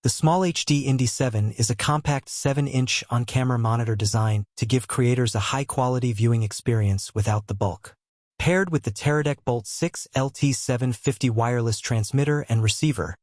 The SmallHD Indie 7 is a compact 7-inch on-camera monitor designed to give creators a high-quality viewing experience without the bulk. Paired with the Teradek Bolt 6 LT750 wireless transmitter and receiver,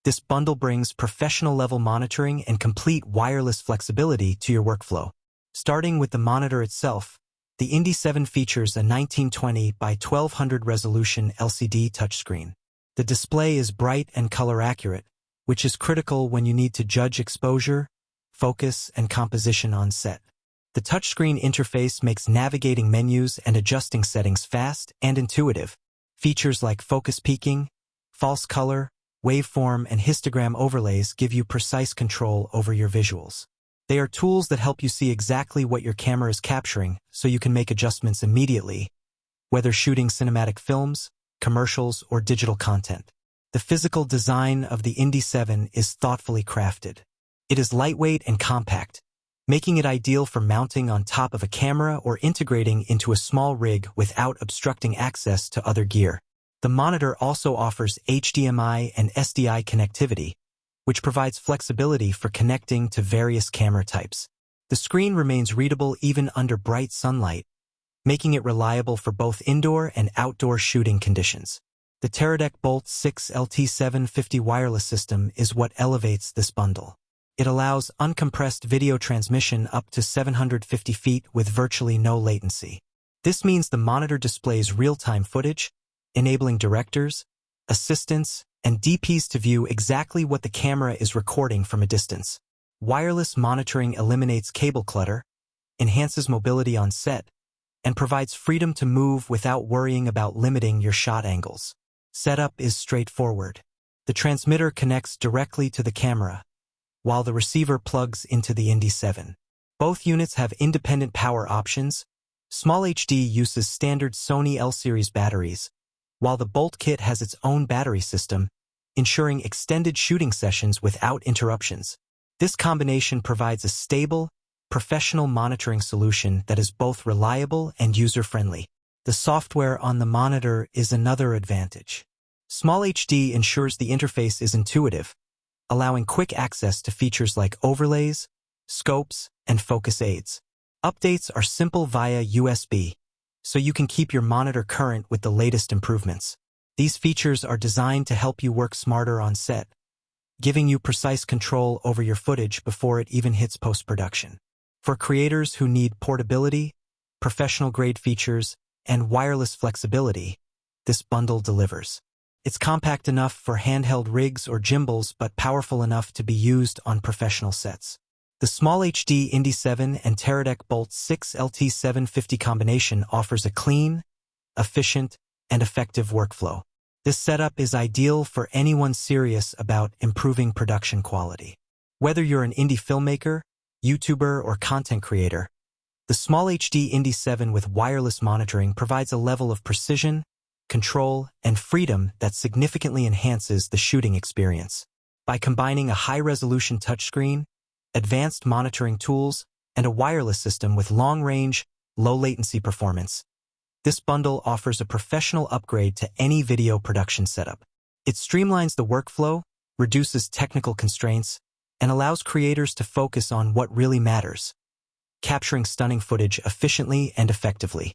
this bundle brings professional-level monitoring and complete wireless flexibility to your workflow. Starting with the monitor itself, the Indie 7 features a 1920 by 1200 resolution LCD touchscreen. The display is bright and color-accurate, which is critical when you need to judge exposure, focus, and composition on set. The touchscreen interface makes navigating menus and adjusting settings fast and intuitive. Features like focus peaking, false color, waveform, and histogram overlays give you precise control over your visuals. They are tools that help you see exactly what your camera is capturing so you can make adjustments immediately, whether shooting cinematic films, commercials, or digital content. The physical design of the Indie 7 is thoughtfully crafted. It is lightweight and compact, making it ideal for mounting on top of a camera or integrating into a small rig without obstructing access to other gear. The monitor also offers HDMI and SDI connectivity, which provides flexibility for connecting to various camera types. The screen remains readable even under bright sunlight, making it reliable for both indoor and outdoor shooting conditions. The Teradek Bolt 6 LT750 wireless system is what elevates this bundle. It allows uncompressed video transmission up to 750 feet with virtually no latency. This means the monitor displays real-time footage, enabling directors, assistants, and DPs to view exactly what the camera is recording from a distance. Wireless monitoring eliminates cable clutter, enhances mobility on set, and provides freedom to move without worrying about limiting your shot angles. Setup is straightforward. The transmitter connects directly to the camera, while the receiver plugs into the Indie 7. Both units have independent power options. SmallHD uses standard Sony L-series batteries, while the Bolt kit has its own battery system, ensuring extended shooting sessions without interruptions. This combination provides a stable, professional monitoring solution that is both reliable and user-friendly. The software on the monitor is another advantage. SmallHD ensures the interface is intuitive, allowing quick access to features like overlays, scopes, and focus aids. Updates are simple via USB, so you can keep your monitor current with the latest improvements. These features are designed to help you work smarter on set, giving you precise control over your footage before it even hits post-production. For creators who need portability, professional-grade features, and wireless flexibility, this bundle delivers. It's compact enough for handheld rigs or gimbals, but powerful enough to be used on professional sets. The SmallHD Indie 7 and Teradek Bolt 6 LT750 combination offers a clean, efficient, and effective workflow. This setup is ideal for anyone serious about improving production quality. Whether you're an indie filmmaker, YouTuber, or content creator, the SmallHD Indie 7 with wireless monitoring provides a level of precision, control, and freedom that significantly enhances the shooting experience. By combining a high-resolution touchscreen, advanced monitoring tools, and a wireless system with long-range, low-latency performance, this bundle offers a professional upgrade to any video production setup. It streamlines the workflow, reduces technical constraints, and allows creators to focus on what really matters: capturing stunning footage efficiently and effectively.